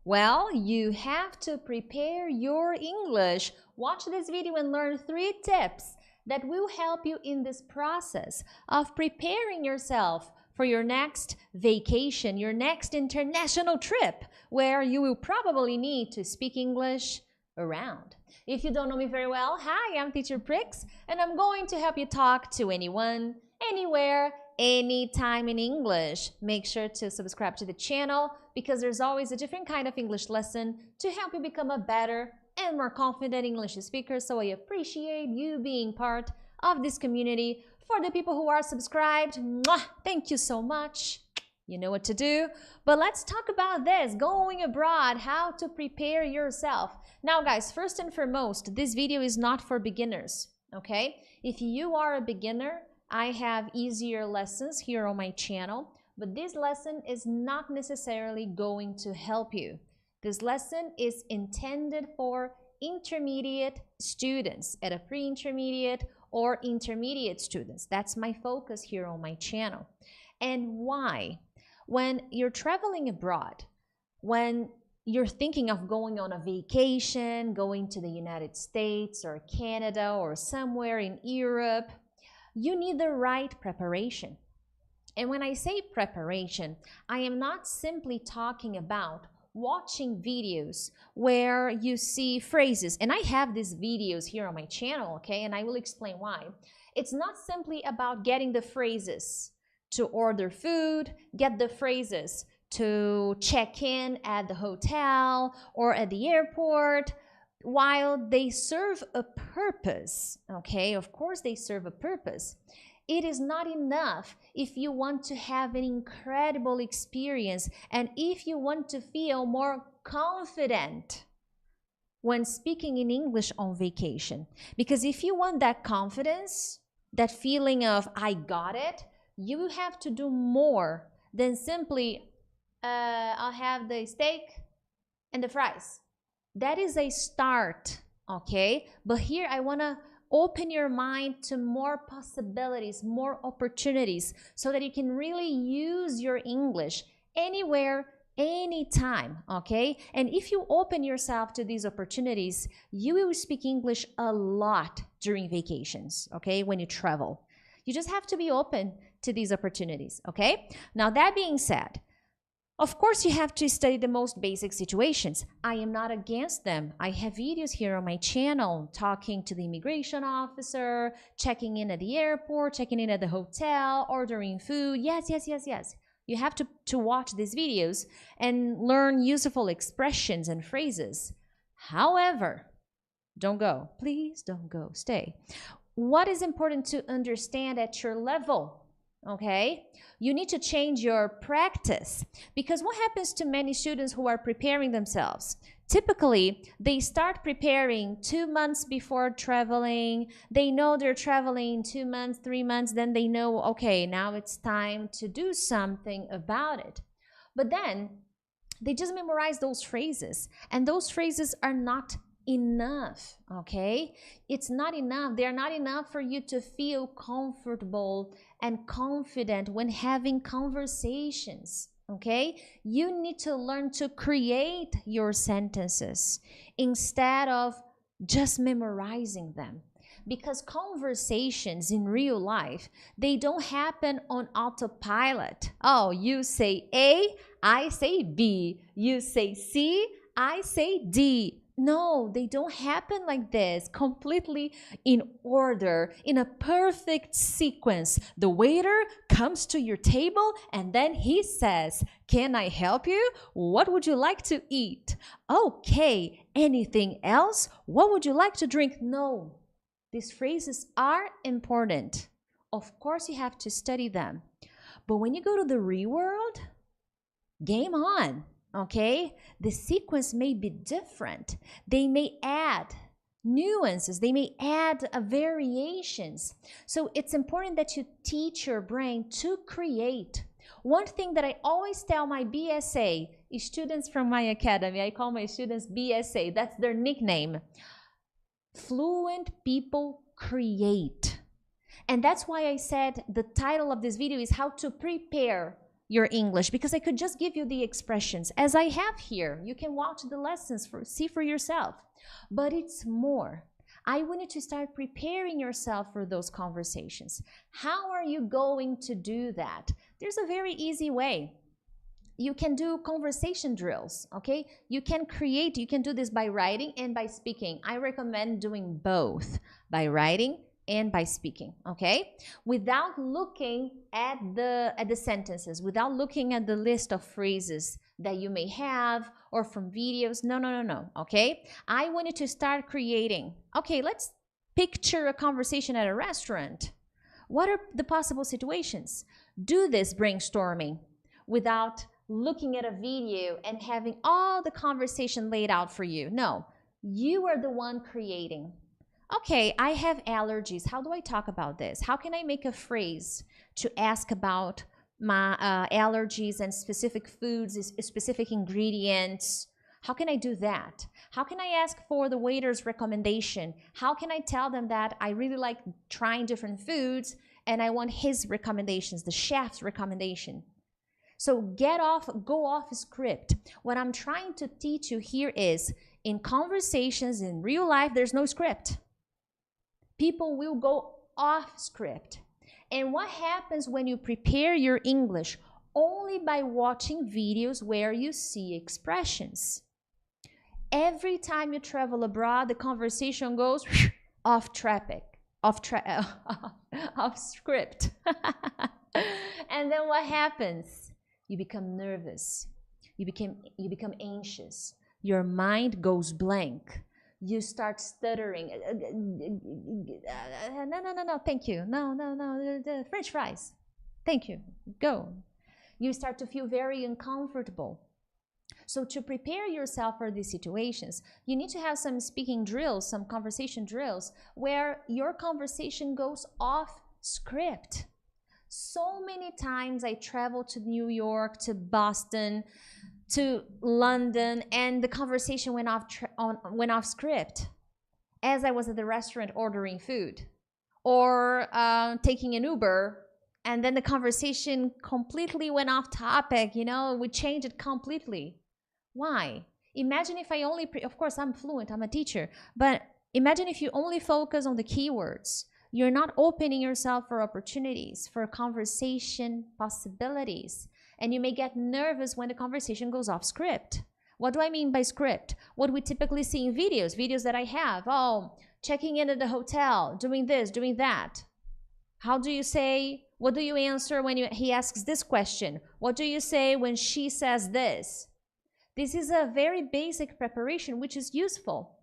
Well, you have to prepare your English. Watch this video and learn 3 tips that will help you in this process of preparing yourself for your next vacation, your next international trip, where you will probably need to speak English around. If you don't know me very well, hi, I'm Teacher Prix, and I'm going to help you talk to anyone, anywhere, anytime in English. Make sure to subscribe to the channel because there's always a different kind of English lesson to help you become a better and more confident English speaker. So I appreciate you being part of this community. For the people who are subscribed, mwah, thank you so much. You know what to do. But let's talk about this, going abroad, how to prepare yourself. Now guys, first and foremost, this video is not for beginners, okay? If you are a beginner, I have easier lessons here on my channel, but this lesson is not necessarily going to help you. This lesson is intended for intermediate students, at a pre-intermediate or intermediate students. That's my focus here on my channel. And why? When you're traveling abroad, when you're thinking of going on a vacation, going to the United States or Canada or somewhere in Europe, you need the right preparation. And when I say preparation, I am not simply talking about watching videos where you see phrases, and I have these videos here on my channel, okay, and I will explain why. It's not simply about getting the phrases to order food, get the phrases to check in at the hotel or at the airport. While they serve a purpose, okay, of course they serve a purpose, it is not enough if you want to have an incredible experience and if you want to feel more confident when speaking in English on vacation. Because if you want that confidence, that feeling of I got it, you have to do more than simply I'll have the steak and the fries. That is a start, okay? But here I want to open your mind to more possibilities, more opportunities, so that you can really use your English anywhere, anytime, okay? And if you open yourself to these opportunities, you will speak English a lot during vacations, okay? When you travel. You just have to be open to these opportunities, okay? Now, that being said, of course, you have to study the most basic situations. I am not against them. I have videos here on my channel talking to the immigration officer, checking in at the airport, checking in at the hotel, ordering food. Yes. You have to watch these videos and learn useful expressions and phrases. However, don't go. Please don't go. Stay. What is important to understand at your level? Okay, you need to change your practice, because what happens to many students who are preparing themselves? Typically, they start preparing 2 months before traveling. They know they're traveling 2 months, 3 months, then they know, okay, now it's time to do something about it. But then they just memorize those phrases, and those phrases are not enough, okay? It's not enough. They're not enough for you to feel comfortable and confident when having conversations, okay? You need to learn to create your sentences instead of just memorizing them. Because conversations in real life, they don't happen on autopilot. Oh, you say A, I say B. You say C, I say D. No, they don't happen like this, completely in order, in a perfect sequence. The waiter comes to your table and then he says, "Can I help you? What would you like to eat? Okay, anything else? What would you like to drink?" No, these phrases are important. Of course, you have to study them. But when you go to the real world, game on. Okay, the sequence may be different. They may add nuances. They may add variations. So it's important that you teach your brain to create. One thing that I always tell my BSA students from my academy, I call my students BSA, that's their nickname. Fluent people create. And that's why I said the title of this video is how to prepare your English, because I could just give you the expressions as I have here. You can watch the lessons, see for yourself. But it's more. I want you to start preparing yourself for those conversations. How are you going to do that? There's a very easy way. You can do conversation drills, okay? You can do this by writing and by speaking. I recommend doing both, by writing and by speaking, okay? Without looking at the sentences, without looking at the list of phrases that you may have or from videos. No, okay? I want you to start creating. Okay, let's picture a conversation at a restaurant. What are the possible situations? Do this brainstorming without looking at a video and having all the conversation laid out for you. No, you are the one creating. Okay, I have allergies. How do I talk about this? How can I make a phrase to ask about my allergies and specific foods, specific ingredients? How can I do that? How can I ask for the waiter's recommendation? How can I tell them that I really like trying different foods and I want his recommendations, the chef's recommendation? So go off script. What I'm trying to teach you here is, in conversations in real life, there's no script. People will go off script. And what happens when you prepare your English? Only by watching videos where you see expressions. Every time you travel abroad, the conversation goes off script. And then what happens? You become nervous. You become anxious. Your mind goes blank. You start stuttering. No, thank you. No, French fries. Thank you. Go. You start to feel very uncomfortable. So to prepare yourself for these situations, you need to have some speaking drills, some conversation drills, where your conversation goes off script. So many times I travel to New York, to Boston, to London, and the conversation went off script as I was at the restaurant ordering food or taking an Uber, and then the conversation completely went off topic. We changed it completely. Why? Imagine if I only, of course I'm fluent, I'm a teacher, but imagine if you only focus on the keywords. You're not opening yourself for opportunities, for conversation possibilities. And you may get nervous when the conversation goes off script. What do I mean by script? What we typically see in videos that I have. Oh, checking in at the hotel, doing this, doing that. How do you say, what do you answer when he asks this question? What do you say when she says this? This is a very basic preparation, which is useful.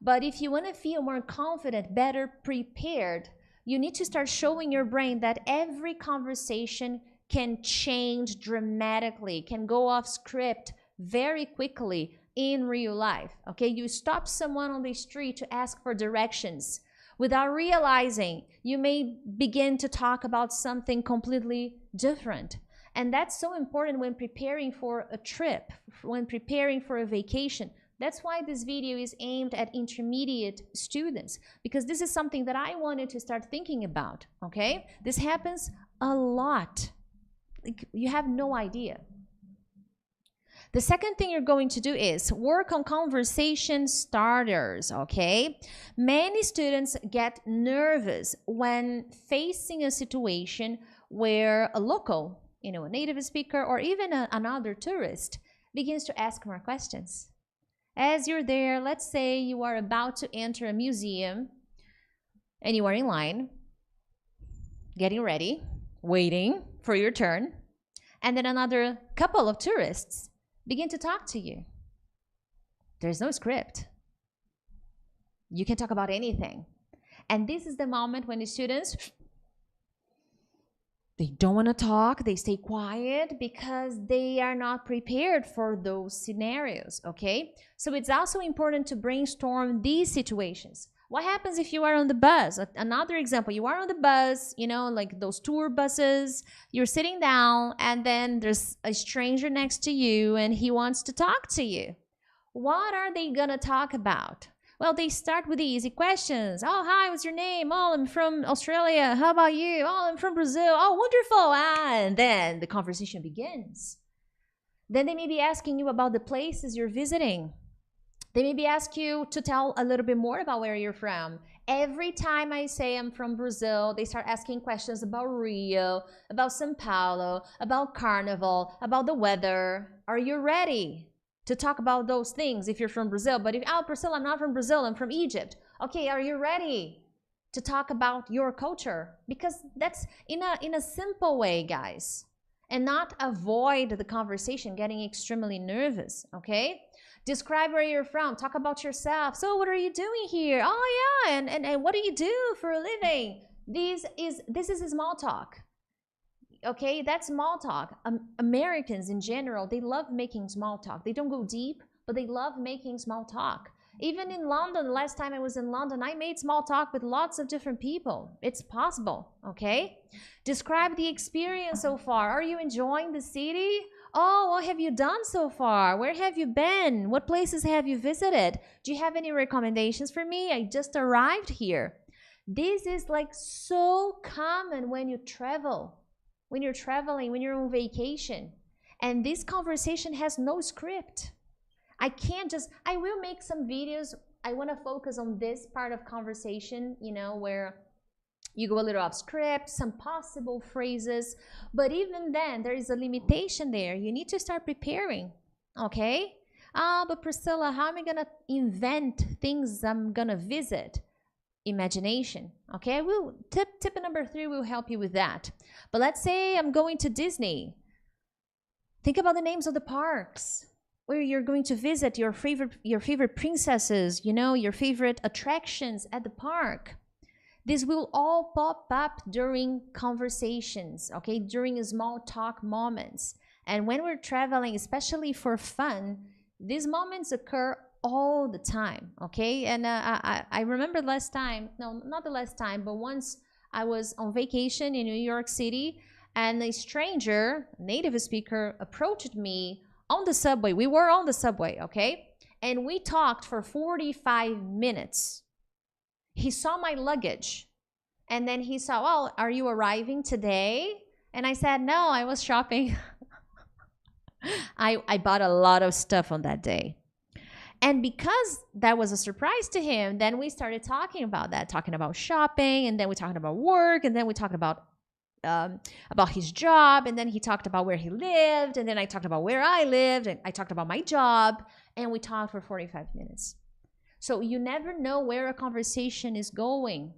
But if you want to feel more confident, better prepared, you need to start showing your brain that every conversation can change dramatically, can go off script very quickly in real life. Okay, you stop someone on the street to ask for directions. Without realizing, you may begin to talk about something completely different. And that's so important when preparing for a trip, when preparing for a vacation. That's why this video is aimed at intermediate students, because this is something that I wanted to start thinking about, okay? This happens a lot. You have no idea. The second thing you're going to do is work on conversation starters, okay? Many students get nervous when facing a situation where a local, a native speaker or even another tourist begins to ask more questions. As you're there, let's say you are about to enter a museum and you are in line, getting ready, waiting for your turn, and then another couple of tourists begin to talk to you. There's no script. You can talk about anything. And this is the moment when the students, they don't want to talk, they stay quiet because they are not prepared for those scenarios, okay? So it's also important to brainstorm these situations. What happens if you are on the bus? Another example, you are on the bus, like those tour buses, you're sitting down and then there's a stranger next to you and he wants to talk to you. What are they gonna talk about? Well, they start with the easy questions. Oh, hi, what's your name? Oh, I'm from Australia. How about you? Oh, I'm from Brazil. Oh, wonderful. And then the conversation begins. Then they may be asking you about the places you're visiting. They maybe ask you to tell a little bit more about where you're from. Every time I say I'm from Brazil, they start asking questions about Rio, about São Paulo, about Carnival, about the weather. Are you ready to talk about those things if you're from Brazil? But if, oh, Priscilla, I'm not from Brazil, I'm from Egypt. Okay, are you ready to talk about your culture? Because that's in a simple way, guys, and not avoid the conversation getting extremely nervous, okay? Describe where you're from. Talk about yourself. So what are you doing here? Oh yeah, and what do you do for a living? This is a small talk. Okay, that's small talk. Americans in general, they love making small talk. They don't go deep, but they love making small talk. Even in London, the last time I was in London, I made small talk with lots of different people. It's possible, okay? Describe the experience so far. Are you enjoying the city? Oh, what have you done so far? Where have you been? What places have you visited? Do you have any recommendations for me? I just arrived here. This is like so common when you travel, when you're traveling, when you're on vacation. And this conversation has no script. I will make some videos. I want to focus on this part of conversation, you know, where you go a little off script, some possible phrases, but even then there is a limitation there. You need to start preparing, okay? But Priscilla, how am I gonna invent things I'm gonna visit? Imagination, okay? Tip number 3 will help you with that. But let's say I'm going to Disney. Think about the names of the parks where you're going to visit, your favorite princesses, you know, your favorite attractions at the park. This will all pop up during conversations, okay, during small talk moments. And when we're traveling, especially for fun, these moments occur all the time, okay? And I remember last time, no, not the last time, but once I was on vacation in New York City, and a stranger, native speaker, approached me on the subway. We were on the subway, okay? And we talked for 45 minutes. He saw my luggage, and then he saw, oh, are you arriving today? And I said, no, I was shopping. I bought a lot of stuff on that day. And because that was a surprise to him, then we started talking about that, talking about shopping, and then we talked about work, and then we talked about his job, and then he talked about where he lived, and then I talked about where I lived, and I talked about my job, and we talked for 45 minutes. So you never know where a conversation is going.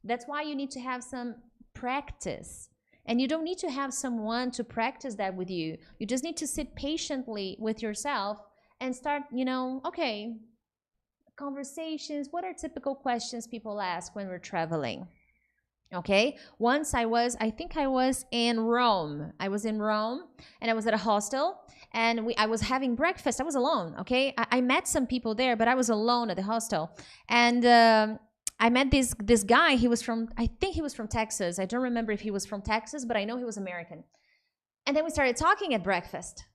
That's why you need to have some practice. And you don't need to have someone to practice that with you. You just need to sit patiently with yourself and start, you know, okay, conversations. What are typical questions people ask when we're traveling? Okay, once I think I was in Rome. I was in Rome and I was at a hostel, and I was having breakfast. I was alone, okay? I met some people there, but I was alone at the hostel. And I met this guy. He was from, I think he was from Texas. I don't remember if he was from Texas, but I know he was American. And then we started talking at breakfast.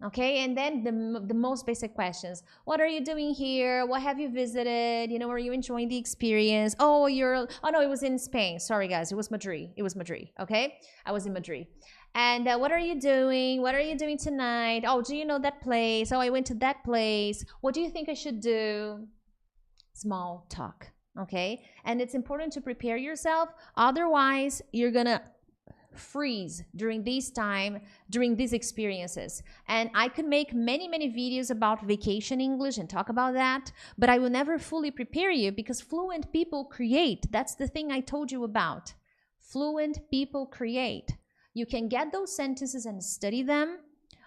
Okay, and then the most basic questions. What are you doing here? What have you visited? You know, are you enjoying the experience? Oh, no, it was in Spain. Sorry, guys, it was Madrid. It was Madrid, okay? I was in Madrid. And what are you doing? What are you doing tonight? Oh, do you know that place? Oh, I went to that place. What do you think I should do? Small talk, okay? And it's important to prepare yourself. Otherwise, you're gonna freeze during these experiences. And I could make many videos about vacation English and talk about that, but I will never fully prepare you, because fluent people create. That's the thing I told you about. Fluent people create. You can get those sentences and study them,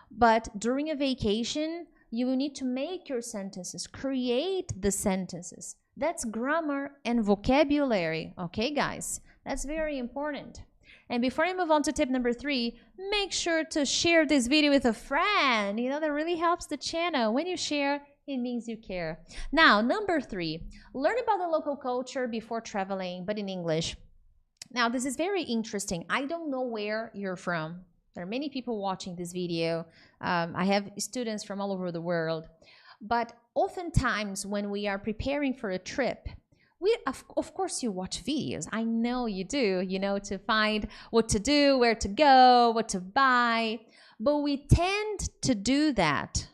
but during a vacation you will need to make your sentences, create the sentences. That's grammar and vocabulary, okay guys? That's very important. And before I move on to tip number 3, make sure to share this video with a friend. You know, that really helps the channel. When you share, it means you care. Now, number 3, learn about the local culture before traveling, but in English. Now, this is very interesting. I don't know where you're from. There are many people watching this video. I have students from all over the world. But oftentimes when we are preparing for a trip, we of course you watch videos. I know you do, to find what to do, where to go, what to buy. But we tend to do that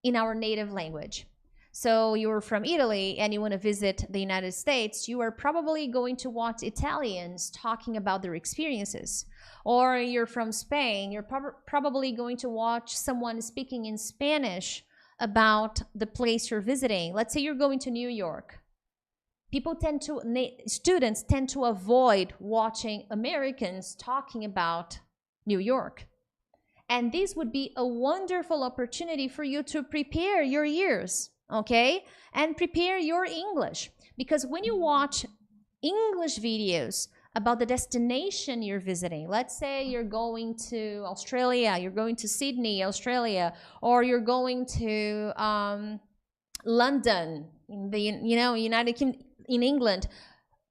in our native language. So you're from Italy and you want to visit the United States, you are probably going to watch Italians talking about their experiences. Or you're from Spain, you're probably going to watch someone speaking in Spanish about the place you're visiting. Let's say you're going to New York. Students tend to avoid watching Americans talking about New York. And this would be a wonderful opportunity for you to prepare your ears, okay? And prepare your English. Because when you watch English videos about the destination you're visiting, let's say you're going to Australia, you're going to Sydney, Australia, or you're going to London, in the United Kingdom, in England.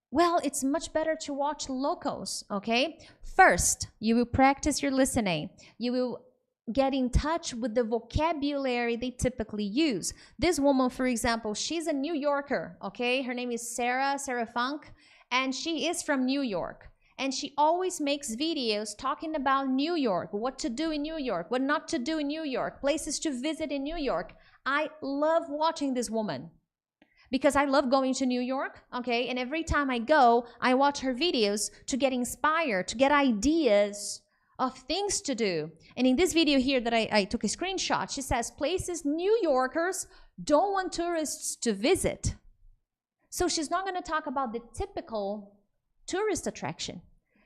Well, it's much better to watch locals, okay? First, you will practice your listening. You will get in touch with the vocabulary they typically use. This woman, for example, she's a New Yorker, okay? Her name is Sarah Funk, and she is from New York. And she always makes videos talking about New York, what to do in New York, what not to do in New York, places to visit in New York. I love watching this woman, because I love going to New York, okay? And every time I go, I watch her videos to get inspired, to get ideas of things to do. And in this video here that I took a screenshot, she says, places New Yorkers don't want tourists to visit. So she's not going to talk about the typical tourist attraction.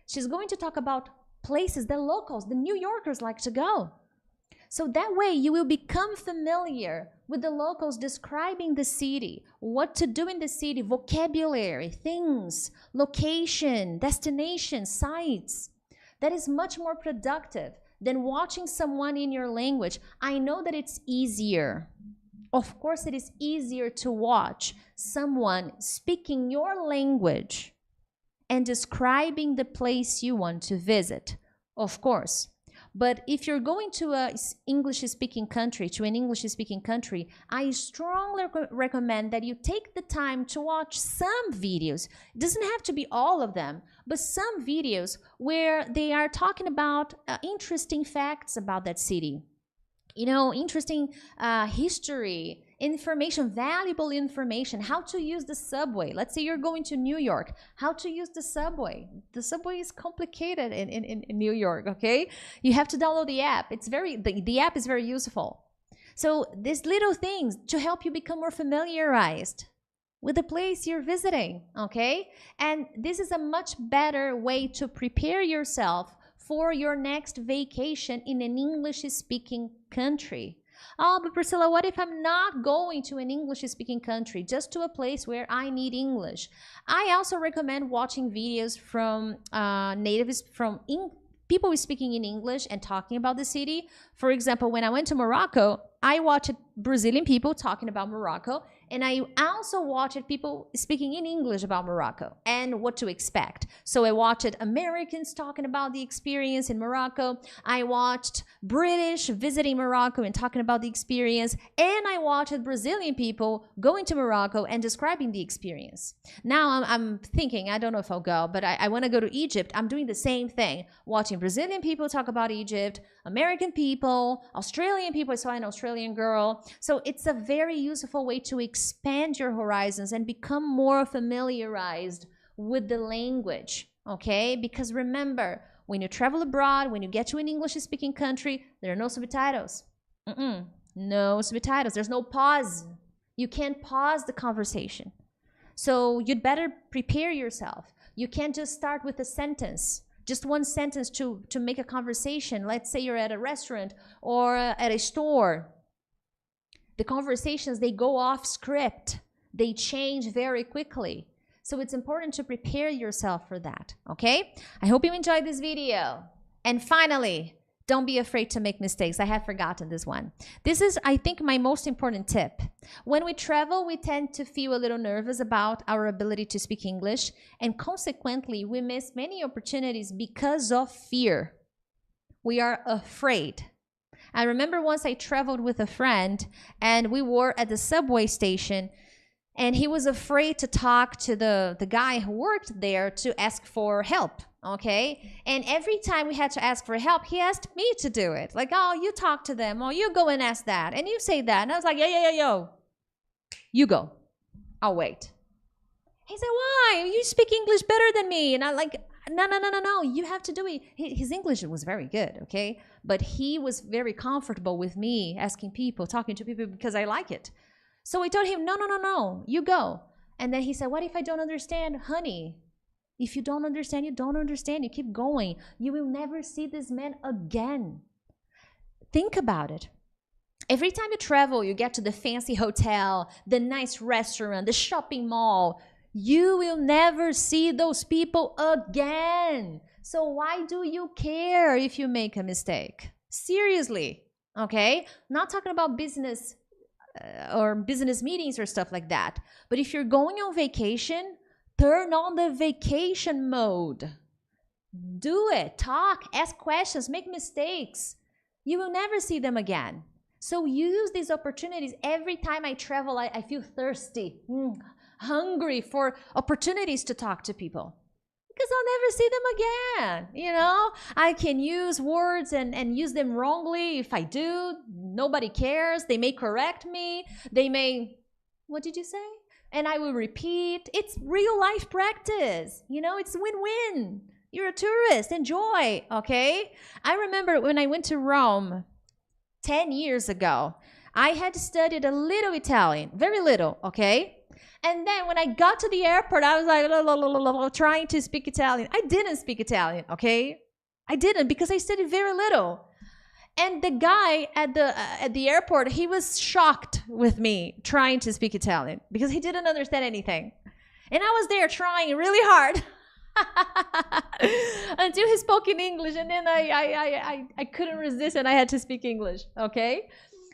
She's going to talk about places that locals, the New Yorkers, like to go. So that way you will become familiar with the locals describing the city, what to do in the city, vocabulary, things, location, destination, sites. That is much more productive than watching someone in your language. I know that it's easier. Of course, it is easier to watch someone speaking your language and describing the place you want to visit, of course. But if you're going to an English-speaking country, I strongly recommend that you take the time to watch some videos. It doesn't have to be all of them, but some videos where they are talking about interesting facts about that city. Interesting history, information, valuable information, how to use the subway. Let's say you're going to New York, how to use the subway. The subway is complicated in New York, okay? You have to download the app. The app is very useful. So these little things to help you become more familiarized with the place you're visiting, okay? And this is a much better way to prepare yourself for your next vacation in an English-speaking country. Oh, but Priscilla, what if I'm not going to an English-speaking country, just to a place where I need English? I also recommend watching videos from people speaking in English and talking about the city. For example, when I went to Morocco, I watched Brazilian people talking about Morocco, and I also watched people speaking in English about Morocco and what to expect. So I watched Americans talking about the experience in Morocco. I watched British visiting Morocco and talking about the experience. And I watched Brazilian people going to Morocco and describing the experience. Now I'm thinking, I don't know if I'll go, but I want to go to Egypt. I'm doing the same thing, watching Brazilian people talk about Egypt, American people, Australian people. I saw an Australian girl. So it's a very useful way to expand your horizons and become more familiarized with the language, okay? Because remember, when you travel abroad, when you get to an English-speaking country, there are no subtitles. No subtitles. There's no pause. You can't pause the conversation. So you'd better prepare yourself. You can't just start with a sentence. Just one sentence to make a conversation. Let's say you're at a restaurant or at a store. The conversations, they go off script. They change very quickly. So it's important to prepare yourself for that, okay? I hope you enjoyed this video. And finally, don't be afraid to make mistakes. I have forgotten this one. This is, I think, my most important tip. When we travel, we tend to feel a little nervous about our ability to speak English, and consequently, we miss many opportunities because of fear. We are afraid. I remember once I traveled with a friend and we were at the subway station, and he was afraid to talk to the guy who worked there to ask for help, okay? And every time we had to ask for help, he asked me to do it. Like, oh, you talk to them, or you go and ask that, and you say that. And I was like, yo, you go. I'll wait. He said, why? You speak English better than me. And I'm like, no, you have to do it. His English was very good, okay? But he was very comfortable with me asking people, talking to people, because I like it. So I told him, no, you go. And then he said, what if I don't understand? Honey, if you don't understand, you don't understand. You keep going. You will never see this man again. Think about it. Every time you travel, you get to the fancy hotel, the nice restaurant, the shopping mall, you will never see those people again. So why do you care if you make a mistake? Seriously, okay? Not talking about business or business meetings or stuff like that. But if you're going on vacation, turn on the vacation mode. Do it. Talk, ask questions, make mistakes. You will never see them again. So use these opportunities. Every time I travel, I feel thirsty, hungry for opportunities to talk to people. Because I'll never see them again, you know? I can use words and use them wrongly. If I do, nobody cares. They may correct me. They may, what did you say? And I will repeat. It's real life practice. You know, it's win-win. You're a tourist. Enjoy, okay? I remember when I went to Rome 10 years ago, I had studied a little Italian, very little, okay? And then when I got to the airport, I was like, trying to speak Italian. I didn't speak Italian, okay? I didn't, because I studied very little. And the guy at the airport, he was shocked with me trying to speak Italian because he didn't understand anything. And I was there trying really hard until he spoke in English, and then I couldn't resist and I had to speak English, okay?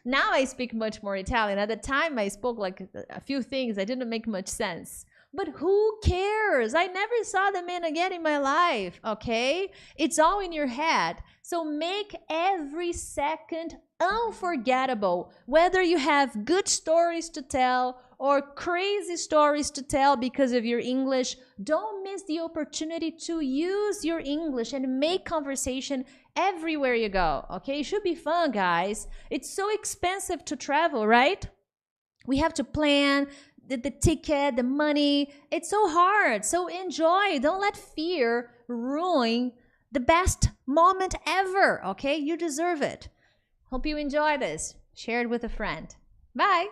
Now I speak much more Italian. At the time, I spoke like a few things that didn't make much sense. But who cares? I never saw the man again in my life, okay? It's all in your head. So make every second unforgettable, whether you have good stories to tell or crazy stories to tell because of your English. Don't miss the opportunity to use your English and make conversation everywhere you go, okay? It should be fun, guys. It's so expensive to travel, right? We have to plan the ticket, the money. It's so hard. So enjoy. Don't let fear ruin the best moment ever, okay? You deserve it. Hope you enjoy this. Share it with a friend. Bye.